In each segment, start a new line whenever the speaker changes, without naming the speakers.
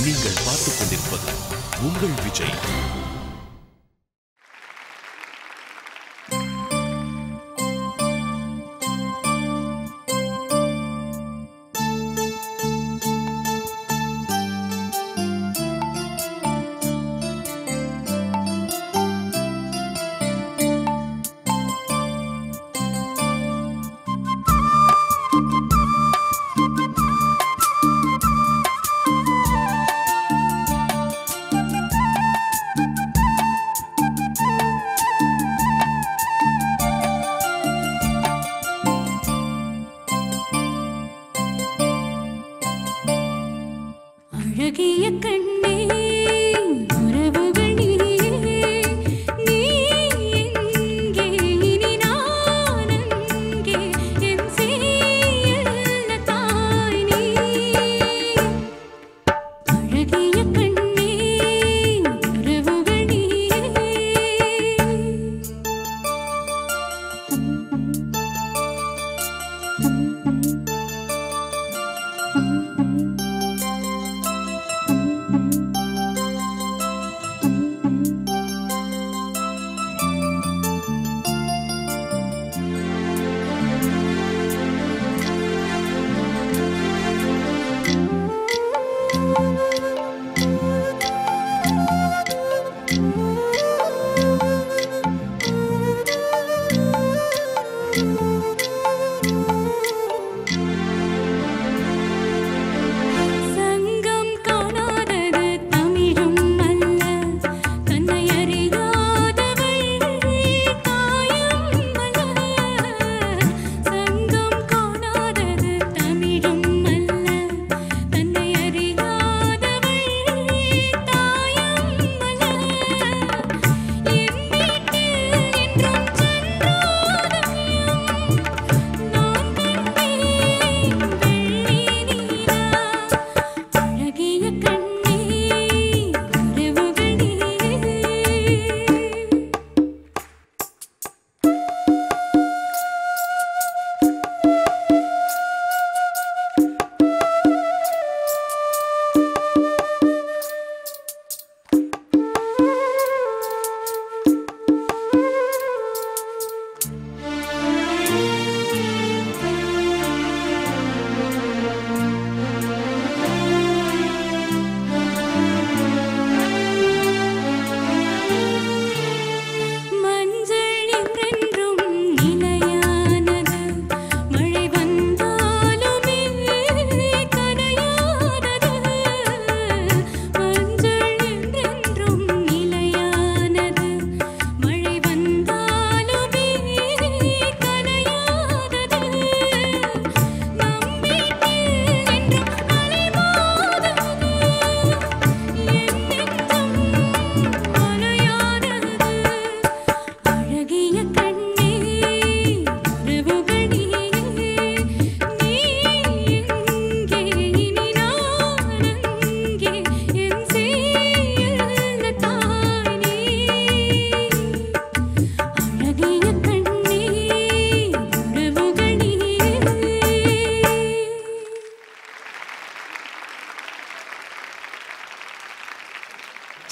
நீங்கள் பார்த்துக் கொண்டிருப்பது உங்கள் விஜய்.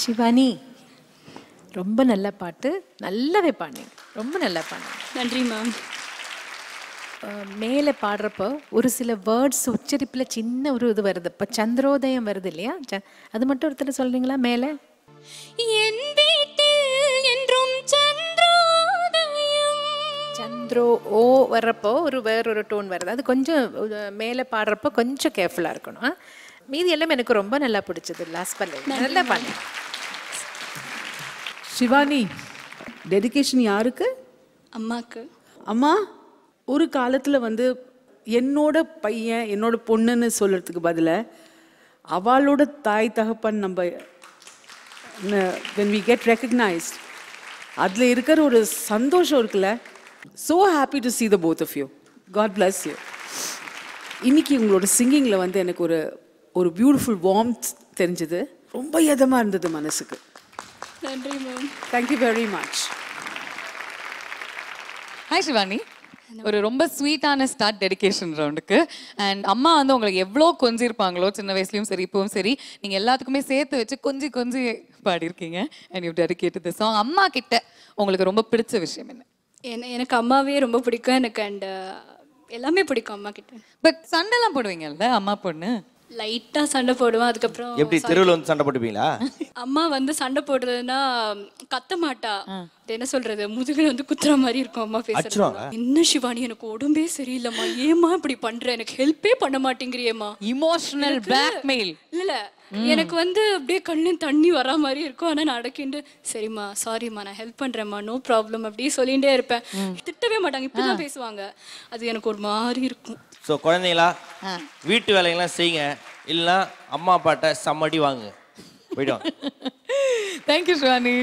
சிவானி, ரொம்ப நல்ல பாட்டு, நல்லாவே பாடுங்க, ரொம்ப நல்லா பாடுங்க.
நன்றி மேம்.
மேலே பாடுறப்போ ஒரு சில வேர்ட்ஸ் உச்சரிப்பில் சின்ன ஒரு இது வருது. இப்போ சந்திரோதயம் வருது இல்லையா, அது மட்டும் ஒருத்தர் சொல்றீங்களா? மேலே
என் வீட்டில் என்றும் சந்திரோதயம்,
சந்திரோ ஓ வர்றப்போ வேறொரு டோன் வருது. அது கொஞ்சம் மேலே பாடுறப்போ கொஞ்சம் கேர்ஃபுல்லாக இருக்கணும். மீதி எல்லாமே எனக்கு ரொம்ப நல்லா பிடிச்சது. லாஸ்ட் பண்ண நல்லா பண்ணு.
சிவானி, டெடிகேஷன் யாருக்கு?
அம்மாக்கு.
அம்மா, ஒரு காலத்தில் என்னோட பையன் என்னோட பொண்ணுன்னு சொல்கிறதுக்கு பதிலாக அவளோட தாய் தகப்பன் நம்ம when we get recognized, அதில் இருக்கிற ஒரு சந்தோஷம் இருக்குல்ல. so happy to see the both of you. God bless you. இன்னைக்கு உங்களோட சிங்கிங்கில் எனக்கு ஒரு பியூட்டிஃபுல் வார்ம்த் தெரிஞ்சது. ரொம்ப இதமாக இருந்தது மனசுக்கு.
நன்றி ma'am.
Thank you very much.
Hi Shivani, ஒரு ரொம்ப ஸ்வீட்டான ஸ்டார்ட் டெடிகேஷன் ரவுண்டுக்கு. அண்ட் அம்மா வந்து உங்களுக்கு எவ்வளோ கொஞ்சிருப்பாங்களோ சின்ன வயசுலயும் சரி இப்பவும் சரி, நீங்க எல்லாத்துக்குமே சேர்த்து வச்சு கொஞ்சி கொஞ்சி பாடியிருக்கீங்க. And you dedicated the song. அம்மா கிட்ட உங்களுக்கு ரொம்ப பிடிச்ச விஷயம் என்ன?
எனக்கு அம்மாவே ரொம்ப பிடிக்கும். எனக்கு அண்ட் எல்லாமே பிடிக்கும் அம்மா கிட்ட.
பட் சண்டைலாம் போடுவீங்கல்ல அம்மா பொண்ணு?
லைட்டா சண்டை போடுவேன். அதுக்கப்புறம்
எப்படி தெருவில் வந்து சண்டை போட்டுப்பீங்களா?
அம்மா வந்து சண்டை போடுறதுன்னா கத்த மாட்டா. என்ன சொல்றது, முதுகுல வந்து குத்துற மாதிரி இருக்கும் அம்மா பேசுறாங்க. என்ன சிவானி எனக்கு உடம்பே சரியில்லைம்மா, ஏமா இப்படி பண்ற, எனக்கு ஹெல்ப்பே பண்ண மாட்டேங்கிறியேம்மா.
Emotional blackmail.
இல்ல எனக்கு வந்து அப்படியே கண்ணில் தண்ணி வரா மாதிரி இருக்கும். ஆனா நான் அடக்கிண்டு சரிம்மா சாரிம்மா நான் ஹெல்ப் பண்றேம்மா நோ ப்ராப்ளம் அப்படி சொல்லிகிட்டே இருப்பேன். திட்டவே மாட்டாங்க, இப்படிதான் பேசுவாங்க. அது எனக்கு ஒரு மாதிரி இருக்கும்.
ஸோ குழந்தைங்களா வீட்டு வேலைகள்லாம் செய்யுங்க, இல்லைன்னா அம்மா அப்பாட்ட சம்மடி வாங்க. போயிடுவாங்க.
தேங்க்யூ ஷிவானி.